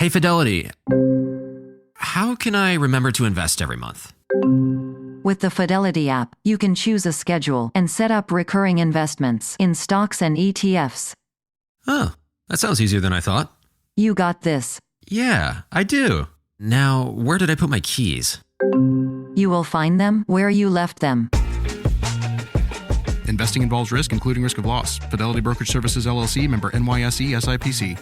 Hey, Fidelity. How can I remember to invest every month? With the Fidelity app, you can choose a schedule and set up recurring investments in stocks and ETFs. Oh, that sounds easier than I thought. You got this. Yeah, I do. Now, where did I put my keys? You will find them where you left them. Investing involves risk, including risk of loss. Fidelity Brokerage Services, LLC, member NYSE, SIPC.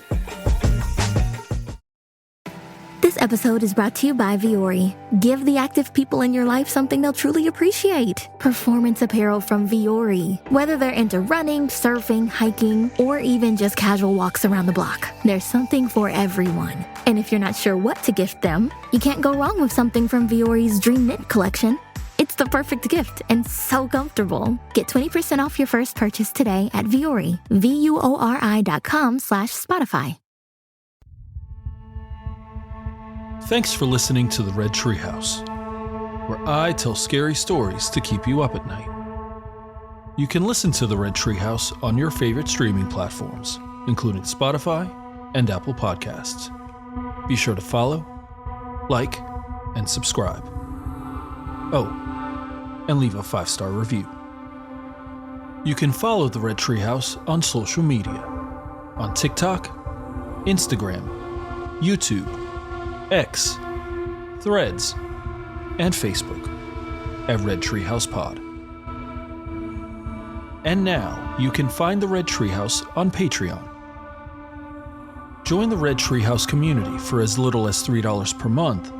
This episode is brought to you by Vuori. Give the active people in your life something they'll truly appreciate. Performance apparel from Vuori. Whether they're into running, surfing, hiking, or even just casual walks around the block, there's something for everyone. And if you're not sure what to gift them, you can't go wrong with something from Vuori's Dream Knit collection. It's the perfect gift and so comfortable. Get 20% off your first purchase today at Vuori, VUORI.com/Spotify. Thanks for listening to the Red Treehouse, where I tell scary stories to keep you up at night. You can listen to the Red Treehouse on your favorite streaming platforms, including Spotify and Apple Podcasts. Be sure to follow, like, and subscribe. Oh, and leave a 5-star review. You can follow the Red Treehouse on social media, on TikTok, Instagram, YouTube, X, Threads, and Facebook at Red Treehouse Pod. And now you can find the Red Treehouse on Patreon. Join the Red Treehouse community for as little as $3 per month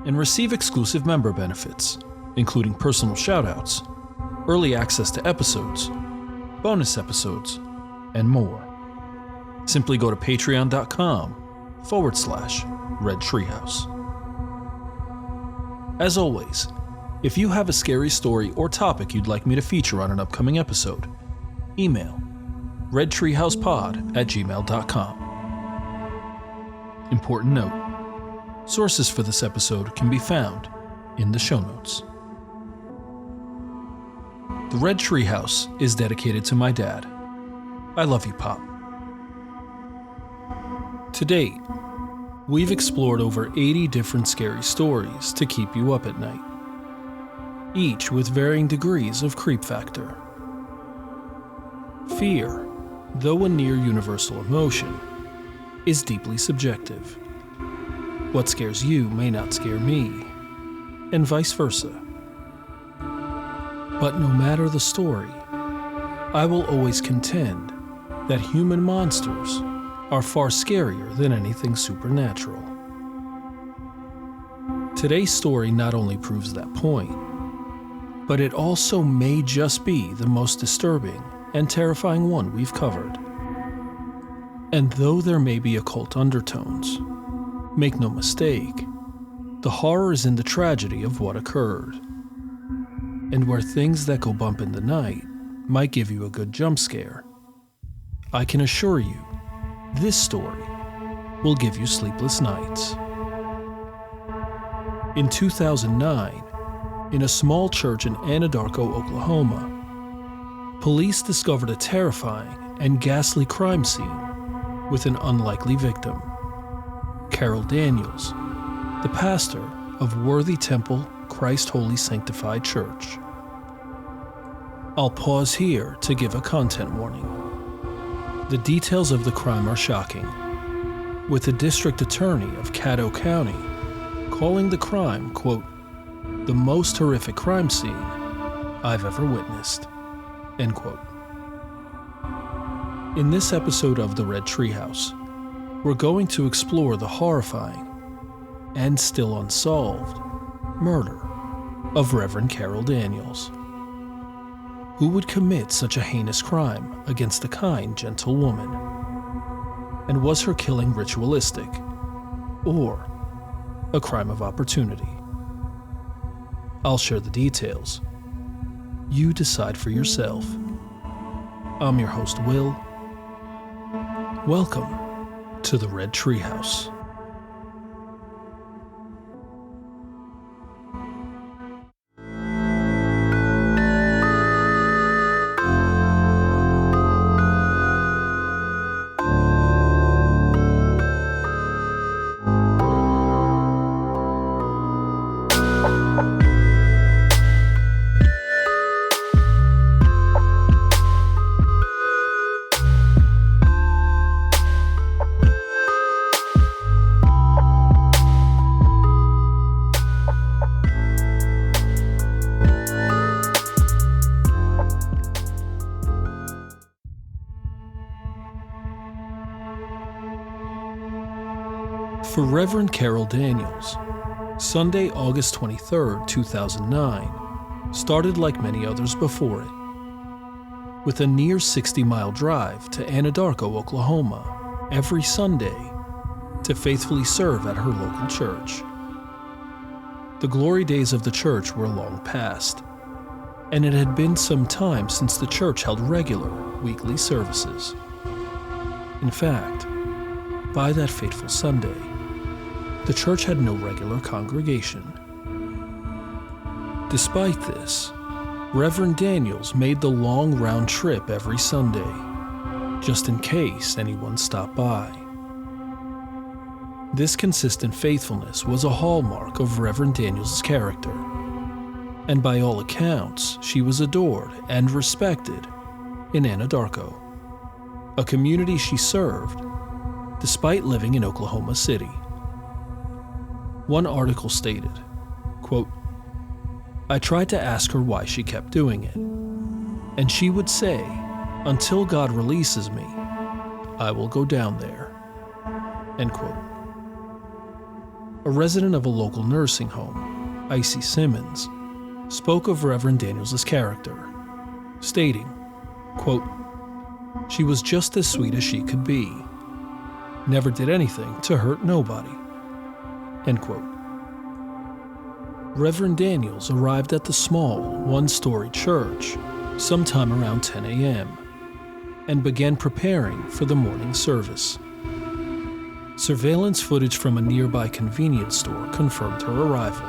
and receive exclusive member benefits, including personal shoutouts, early access to episodes, bonus episodes, and more. Simply go to patreon.com/Red Treehouse. As always, if you have a scary story or topic you'd like me to feature on an upcoming episode, email redtreehousepod@gmail.com. Important note: sources for this episode can be found in the show notes. The Red Treehouse is dedicated to my dad. I love you, Pop. To date, we've explored over 80 different scary stories to keep you up at night, each with varying degrees of creep factor. Fear, though a near universal emotion, is deeply subjective. What scares you may not scare me, and vice versa. But no matter the story, I will always contend that human monsters are far scarier than anything supernatural. Today's story not only proves that point, but it also may just be the most disturbing and terrifying one we've covered. And though there may be occult undertones, make no mistake, the horror is in the tragedy of what occurred. And where things that go bump in the night might give you a good jump scare, I can assure you, this story will give you sleepless nights. In 2009, in a small church in Anadarko, Oklahoma, police discovered a terrifying and ghastly crime scene with an unlikely victim, Carol Daniels, the pastor of Worthy Temple Christ Holy Sanctified Church. I'll pause here to give a content warning. The details of the crime are shocking, with the district attorney of Caddo County calling the crime, quote, the most horrific crime scene I've ever witnessed, end quote. In this episode of The Red Treehouse, we're going to explore the horrifying and still unsolved murder of Reverend Carol Daniels. Who would commit such a heinous crime against a kind, gentle woman? And was her killing ritualistic, or a crime of opportunity? I'll share the details. You decide for yourself. I'm your host, Will. Welcome to the Red Treehouse. For Reverend Carol Daniels, Sunday, August 23, 2009, started like many others before it, with a near 60-mile drive to Anadarko, Oklahoma, every Sunday to faithfully serve at her local church. The glory days of the church were long past, and it had been some time since the church held regular weekly services. In fact, by that fateful Sunday, the church had no regular congregation. Despite this, Reverend Daniels made the long round trip every Sunday, just in case anyone stopped by. This consistent faithfulness was a hallmark of Reverend Daniels' character, and by all accounts, she was adored and respected in Anadarko, a community she served despite living in Oklahoma City. One article stated, quote, "I tried to ask her why she kept doing it, and she would say, 'Until God releases me, I will go down there.'" End quote. A resident of a local nursing home, Icy Simmons, spoke of Reverend Daniels' character, stating, quote, "She was just as sweet as she could be. Never did anything to hurt nobody." End quote. Reverend Daniels arrived at the small, one-story church sometime around 10 a.m. and began preparing for the morning service. Surveillance footage from a nearby convenience store confirmed her arrival.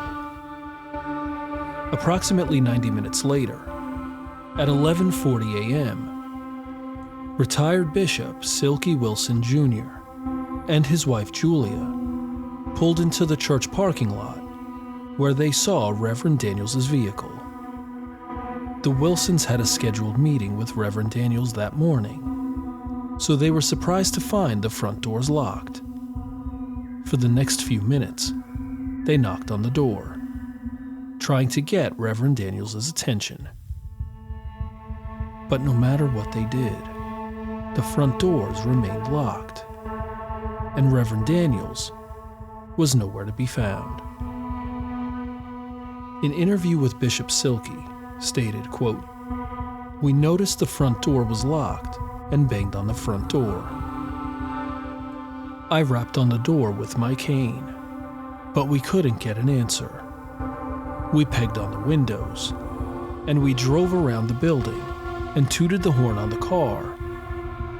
Approximately 90 minutes later, at 11:40 a.m., retired Bishop Silky Wilson Jr. and his wife Julia pulled into the church parking lot where they saw Reverend Daniels' vehicle. The Wilsons had a scheduled meeting with Reverend Daniels that morning, so they were surprised to find the front doors locked. For the next few minutes, they knocked on the door, trying to get Reverend Daniels' attention. But no matter what they did, the front doors remained locked, and Reverend Daniels was nowhere to be found. An interview with Bishop Silky stated, quote, "We noticed the front door was locked and banged on the front door. I rapped on the door with my cane, but we couldn't get an answer. We pegged on the windows, and we drove around the building and tooted the horn on the car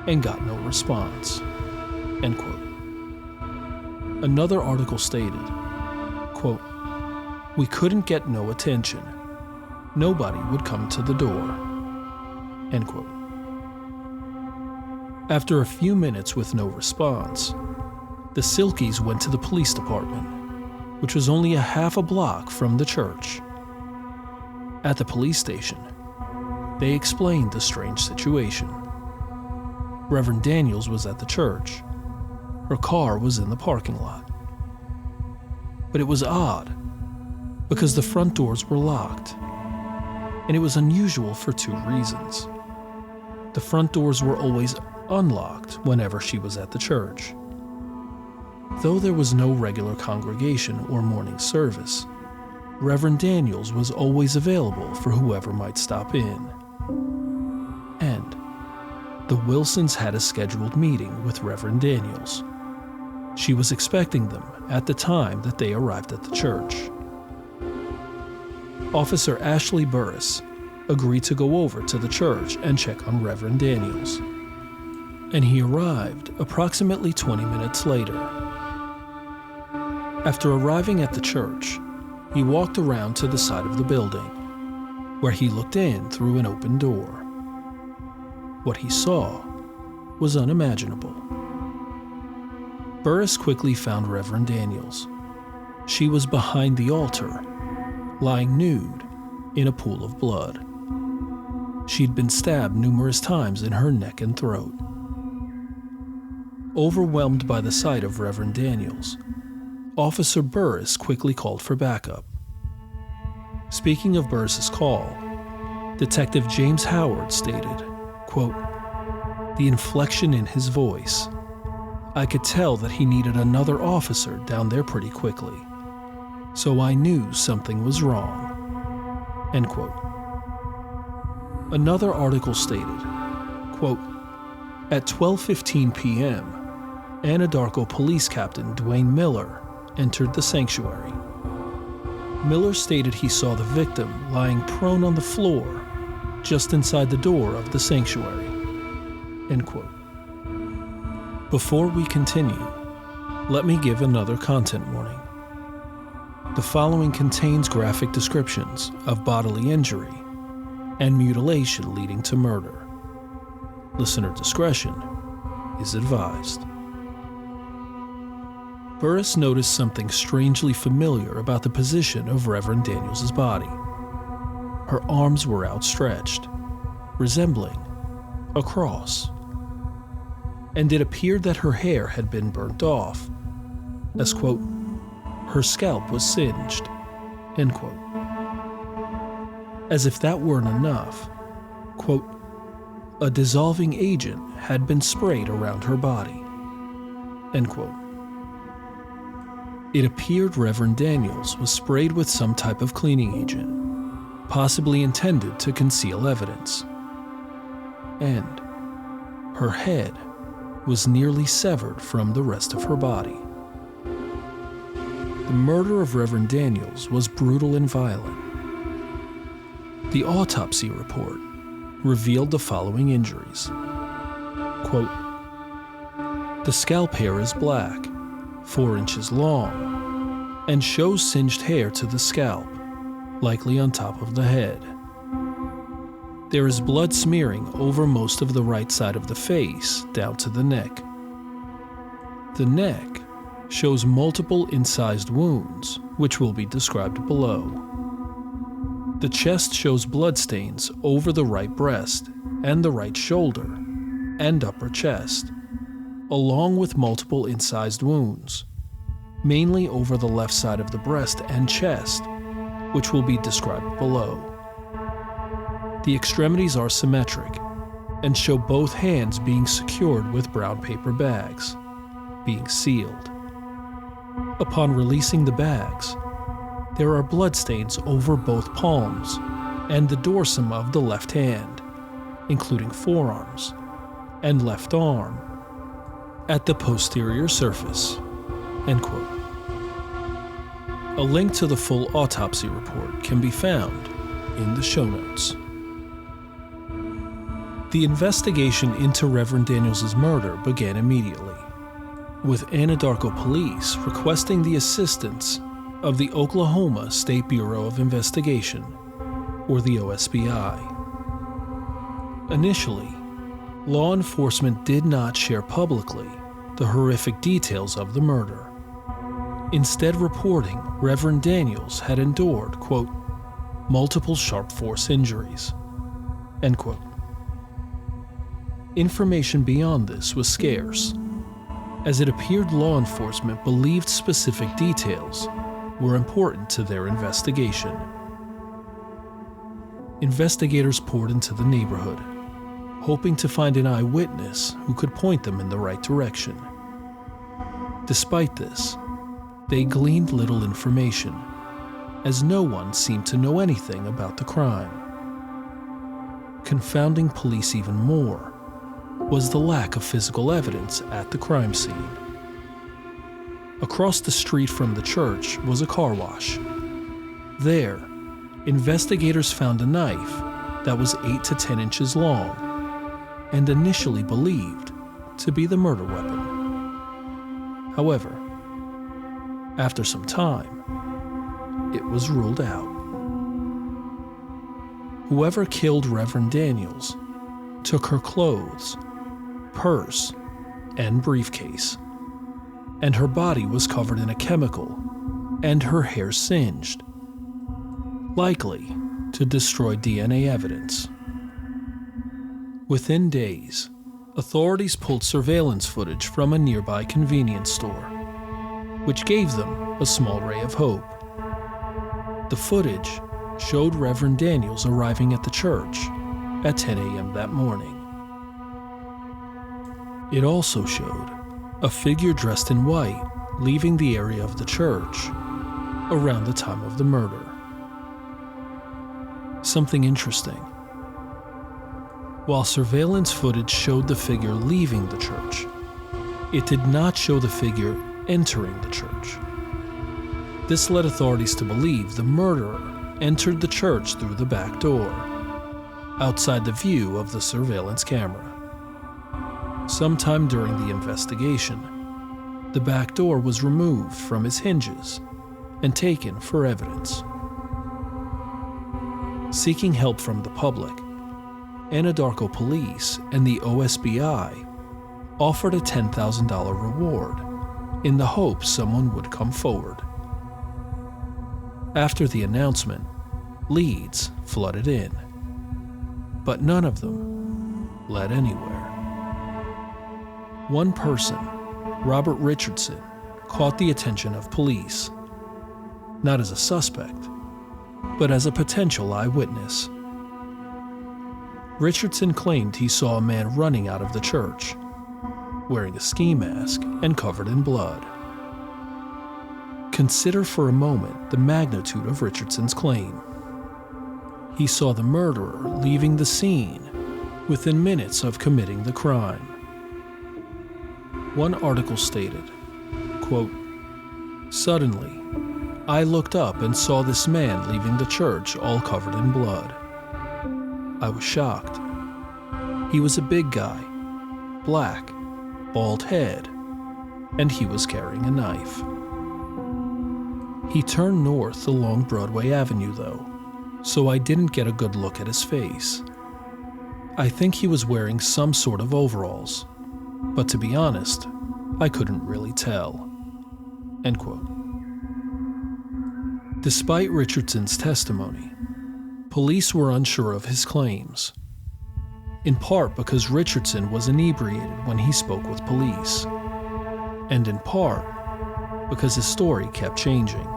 and got no response." End quote. Another article stated, quote, "We couldn't get no attention. Nobody would come to the door." End quote. After a few minutes with no response, the Silkies went to the police department, which was only a half a block from the church. At the police station, they explained the strange situation. Reverend Daniels was at the church. Her car was in the parking lot. But it was odd, because the front doors were locked, and it was unusual for two reasons. The front doors were always unlocked whenever she was at the church. Though there was no regular congregation or morning service, Reverend Daniels was always available for whoever might stop in. And the Wilsons had a scheduled meeting with Reverend Daniels. She was expecting them at the time that they arrived at the church. Officer Ashley Burris agreed to go over to the church and check on Reverend Daniels, and he arrived approximately 20 minutes later. After arriving at the church, he walked around to the side of the building, where he looked in through an open door. What he saw was unimaginable. Burris quickly found Reverend Daniels. She was behind the altar, lying nude in a pool of blood. She'd been stabbed numerous times in her neck and throat. Overwhelmed by the sight of Reverend Daniels, Officer Burris quickly called for backup. Speaking of Burris's call, Detective James Howard stated, quote, "The inflection in his voice, I could tell that he needed another officer down there pretty quickly, so I knew something was wrong." End quote. Another article stated, quote, "At 12:15 p.m., Anadarko Police Captain Dwayne Miller entered the sanctuary. Miller stated he saw the victim lying prone on the floor just inside the door of the sanctuary." End quote. Before we continue, let me give another content warning. The following contains graphic descriptions of bodily injury and mutilation leading to murder. Listener discretion is advised. Burris noticed something strangely familiar about the position of Reverend Daniels' body. Her arms were outstretched, resembling a cross, and it appeared that her hair had been burnt off, as, quote, "her scalp was singed," end quote. As if that weren't enough, quote, "a dissolving agent had been sprayed around her body," end quote. It appeared Reverend Daniels was sprayed with some type of cleaning agent, possibly intended to conceal evidence. And her head was nearly severed from the rest of her body. The murder of Reverend Daniels was brutal and violent. The autopsy report revealed the following injuries. Quote, "The scalp hair is black, 4 inches long, and shows singed hair to the scalp, likely on top of the head. There is blood smearing over most of the right side of the face down to the neck. The neck shows multiple incised wounds, which will be described below. The chest shows bloodstains over the right breast and the right shoulder and upper chest, along with multiple incised wounds, mainly over the left side of the breast and chest, which will be described below. The extremities are symmetric and show both hands being secured with brown paper bags, being sealed. Upon releasing the bags, there are bloodstains over both palms and the dorsum of the left hand, including forearms and left arm, at the posterior surface." End quote. A link to the full autopsy report can be found in the show notes. The investigation into Reverend Daniels' murder began immediately, with Anadarko police requesting the assistance of the Oklahoma State Bureau of Investigation, or the OSBI. Initially, law enforcement did not share publicly the horrific details of the murder, instead reporting Reverend Daniels had endured, quote, "multiple sharp force injuries," end quote. Information beyond this was scarce, as it appeared law enforcement believed specific details were important to their investigation. Investigators poured into the neighborhood, hoping to find an eyewitness who could point them in the right direction. Despite this, they gleaned little information, as no one seemed to know anything about the crime. Confounding police even more was the lack of physical evidence at the crime scene. Across the street from the church was a car wash. There, investigators found a knife that was 8 to 10 inches long and initially believed to be the murder weapon. However, after some time, it was ruled out. Whoever killed Reverend Daniels took her clothes, purse, and briefcase, and her body was covered in a chemical and her hair singed, likely to destroy DNA evidence. Within days, authorities pulled surveillance footage from a nearby convenience store, which gave them a small ray of hope. The footage showed Reverend Daniels arriving at the church at 10 a.m. that morning. It also showed a figure dressed in white leaving the area of the church around the time of the murder. Something interesting. While surveillance footage showed the figure leaving the church, it did not show the figure entering the church. This led authorities to believe the murderer entered the church through the back door, outside the view of the surveillance camera. Sometime during the investigation, the back door was removed from its hinges and taken for evidence. Seeking help from the public, Anadarko police and the OSBI offered a $10,000 reward in the hope someone would come forward. After the announcement, leads flooded in, but none of them led anywhere. One person, Robert Richardson, caught the attention of police, not as a suspect, but as a potential eyewitness. Richardson claimed he saw a man running out of the church, wearing a ski mask and covered in blood. Consider for a moment the magnitude of Richardson's claim. He saw the murderer leaving the scene within minutes of committing the crime. One article stated, quote, "Suddenly, I looked up and saw this man leaving the church all covered in blood. I was shocked. He was a big guy, black, bald head, and he was carrying a knife." He turned north along Broadway Avenue, though, so I didn't get a good look at his face. I think he was wearing some sort of overalls, but to be honest, I couldn't really tell. End quote. Despite Richardson's testimony, police were unsure of his claims, in part because Richardson was inebriated when he spoke with police, and in part because his story kept changing.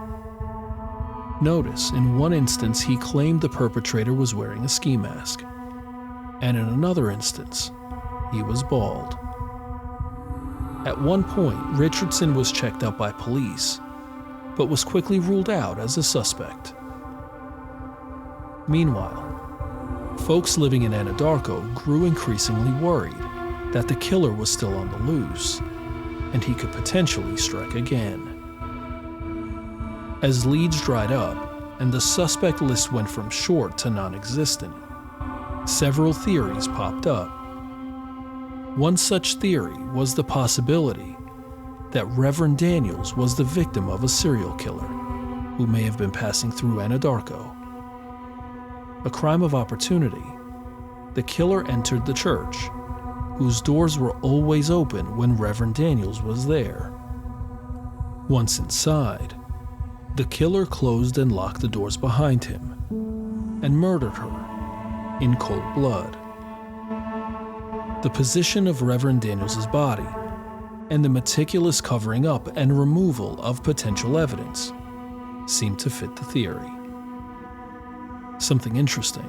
Notice, in one instance he claimed the perpetrator was wearing a ski mask, and in another instance, he was bald. At one point, Richardson was checked out by police, but was quickly ruled out as a suspect. Meanwhile, folks living in Anadarko grew increasingly worried that the killer was still on the loose, and he could potentially strike again. As leads dried up and the suspect list went from short to non-existent, several theories popped up. One such theory was the possibility that Reverend Daniels was the victim of a serial killer who may have been passing through Anadarko. A crime of opportunity, the killer entered the church, whose doors were always open when Reverend Daniels was there. Once inside, the killer closed and locked the doors behind him and murdered her in cold blood. The position of Reverend Daniels' body and the meticulous covering up and removal of potential evidence seemed to fit the theory. Something interesting.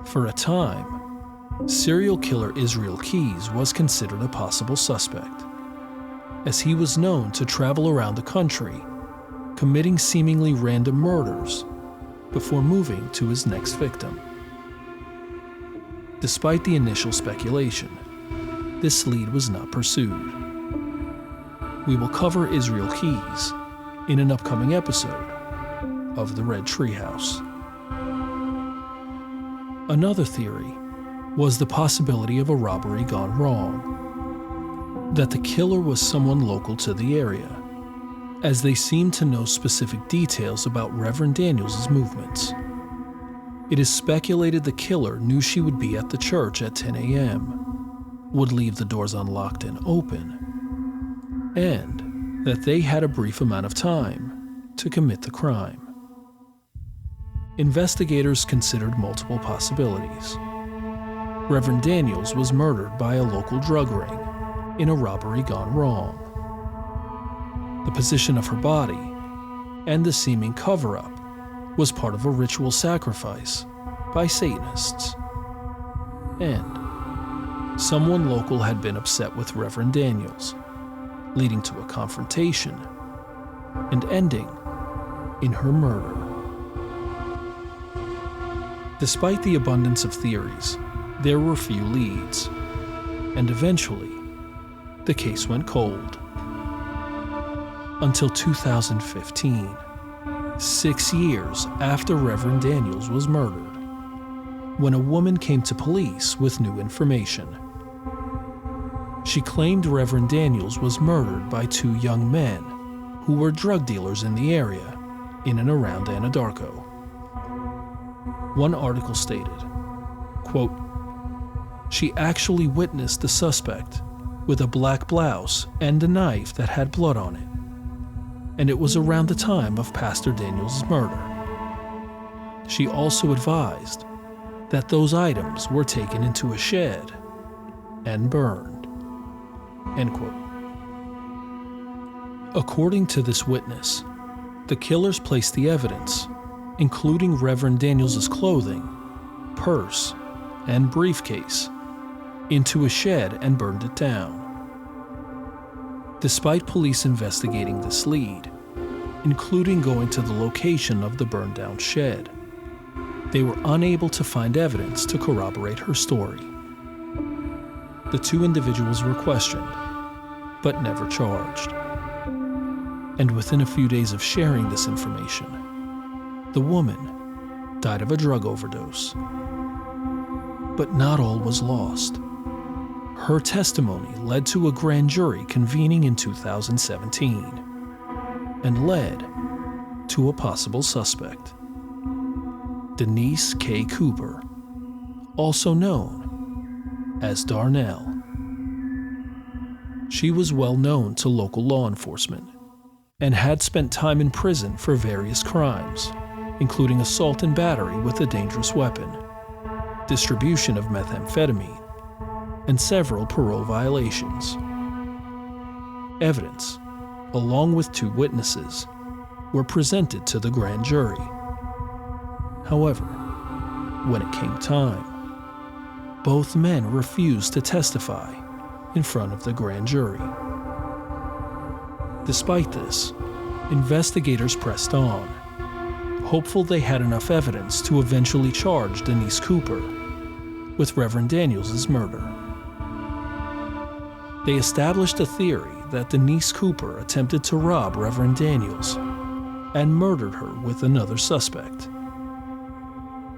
For a time, serial killer Israel Keyes was considered a possible suspect, as he was known to travel around the country committing seemingly random murders before moving to his next victim. Despite the initial speculation, this lead was not pursued. We will cover Israel Keyes in an upcoming episode of the Red Treehouse. Another theory was the possibility of a robbery gone wrong, that the killer was someone local to the area, as they seemed to know specific details about Reverend Daniels' movements. It is speculated the killer knew she would be at the church at 10 a.m., would leave the doors unlocked and open, and that they had a brief amount of time to commit the crime. Investigators considered multiple possibilities. Reverend Daniels was murdered by a local drug ring in a robbery gone wrong. The position of her body and the seeming cover-up was part of a ritual sacrifice by Satanists. And someone local had been upset with Reverend Daniels leading to a confrontation and ending in her murder. Despite the abundance of theories, there were few leads, and eventually, the case went cold. Until 2015, 6 years after Reverend Daniels was murdered, when a woman came to police with new information. She claimed Reverend Daniels was murdered by 2 young men who were drug dealers in the area in and around Anadarko. One article stated, quote, "She actually witnessed the suspect with a black blouse and a knife that had blood on it, and it was around the time of Pastor Daniels' murder. She also advised that those items were taken into a shed and burned." End quote. According to this witness, the killers placed the evidence, including Reverend Daniels' clothing, purse, and briefcase, into a shed and burned it down. Despite police investigating this lead, including going to the location of the burned down shed, they were unable to find evidence to corroborate her story. The 2 individuals were questioned, but never charged. And within a few days of sharing this information, the woman died of a drug overdose. But not all was lost. Her testimony led to a grand jury convening in 2017 and led to a possible suspect. Denise K. Cooper, also known as Darnell. She was well known to local law enforcement and had spent time in prison for various crimes, including assault and battery with a dangerous weapon, distribution of methamphetamine, and several parole violations. Evidence, along with 2 witnesses, were presented to the grand jury. However, when it came time, both men refused to testify in front of the grand jury. Despite this, investigators pressed on, hopeful they had enough evidence to eventually charge Denise Cooper with Reverend Daniels' murder. They established a theory that Denise Cooper attempted to rob Reverend Daniels and murdered her with another suspect.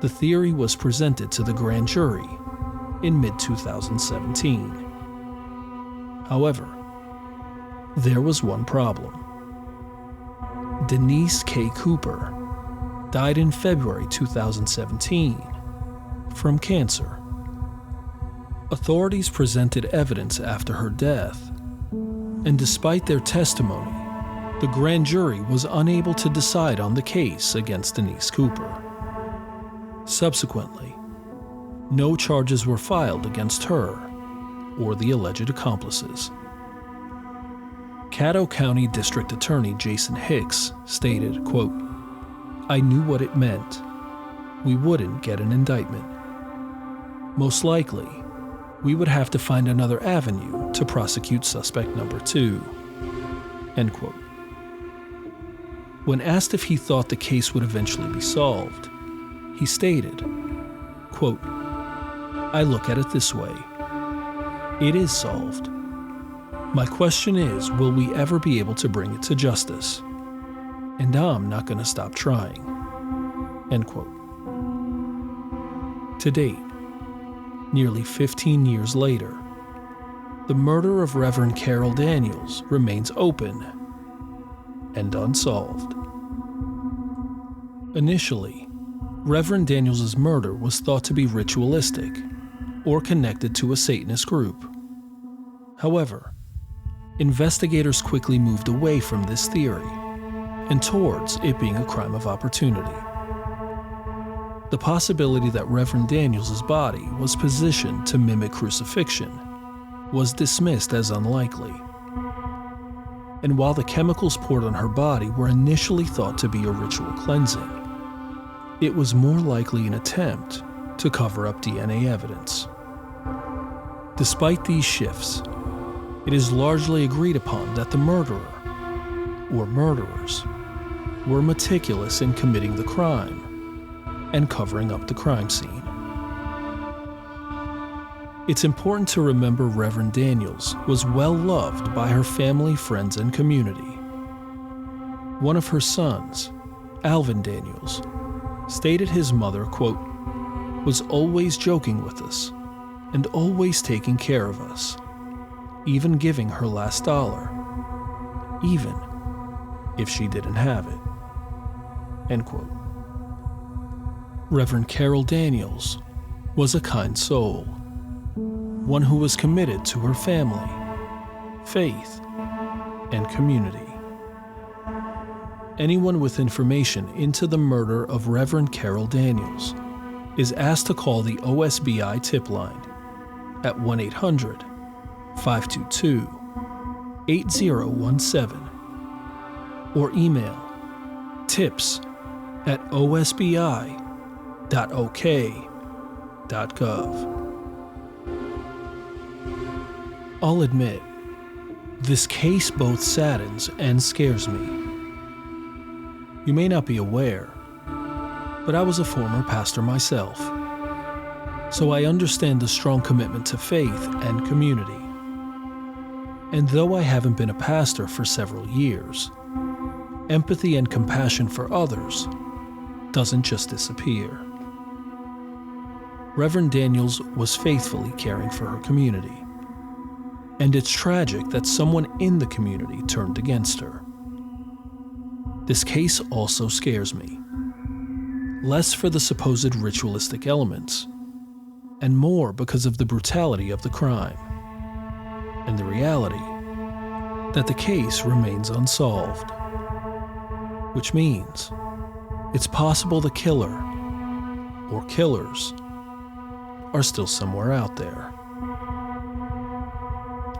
The theory was presented to the grand jury in mid-2017. However, there was one problem. Denise K. Cooper died in February 2017 from cancer. Authorities presented evidence after her death, and despite their testimony, the grand jury was unable to decide on the case against Denise Cooper. Subsequently, no charges were filed against her or the alleged accomplices. Caddo County District Attorney Jason Hicks stated, quote, "I knew what it meant. We wouldn't get an indictment. Most likely, we would have to find another avenue to prosecute suspect number 2. End quote. When asked if he thought the case would eventually be solved, he stated, quote, "I look at it this way. It is solved. My question is, will we ever be able to bring it to justice? And I'm not going to stop trying." End quote. To date, nearly 15 years later, the murder of Reverend Carol Daniels remains open and unsolved. Initially, Reverend Daniels' murder was thought to be ritualistic or connected to a Satanist group. However, investigators quickly moved away from this theory and towards it being a crime of opportunity. The possibility that Reverend Daniels' body was positioned to mimic crucifixion was dismissed as unlikely. And while the chemicals poured on her body were initially thought to be a ritual cleansing, it was more likely an attempt to cover up DNA evidence. Despite these shifts, It is largely agreed upon that the murderer, or murderers, were meticulous in committing the crime and covering up the crime scene. It's important to remember Reverend Daniels was well loved by her family, friends, and community. One of her sons, Alvin Daniels, stated his mother, quote, was always joking with us and always taking care of us, even giving her last dollar, even if she didn't have it, end quote. Reverend Carol Daniels was a kind soul, one who was committed to her family, faith, and community. Anyone with information into the murder of Reverend Carol Daniels is asked to call the OSBI tip line at 1-800-522-8017 or email tips@osbi.ok.gov. I'll admit, this case both saddens and scares me. You may not be aware, but I was a former pastor myself, so I understand the strong commitment to faith and community. And though I haven't been a pastor for several years, empathy and compassion for others doesn't just disappear. Reverend Daniels was faithfully caring for her community, and it's tragic that someone in the community turned against her. This case also scares me, less for the supposed ritualistic elements, and more because of the brutality of the crime, and the reality that the case remains unsolved, which means it's possible the killer, or killers, are still somewhere out there.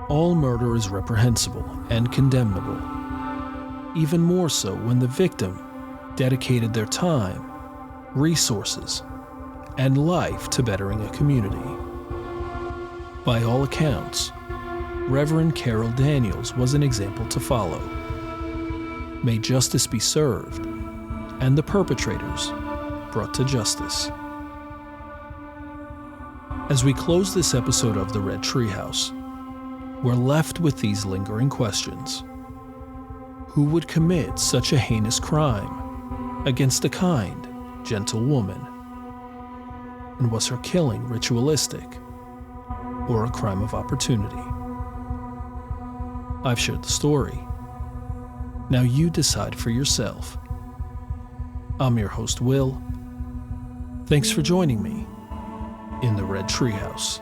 All murder is reprehensible and condemnable, even more so when the victim dedicated their time, resources, and life to bettering a community. By all accounts, Reverend Carol Daniels was an example to follow. May justice be served, and the perpetrators brought to justice. As we close this episode of the Red Treehouse, we're left with these lingering questions. Who would commit such a heinous crime against a kind, gentle woman? And was her killing ritualistic or a crime of opportunity? I've shared the story. Now you decide for yourself. I'm your host, Will. Thanks for joining me in the Red Treehouse.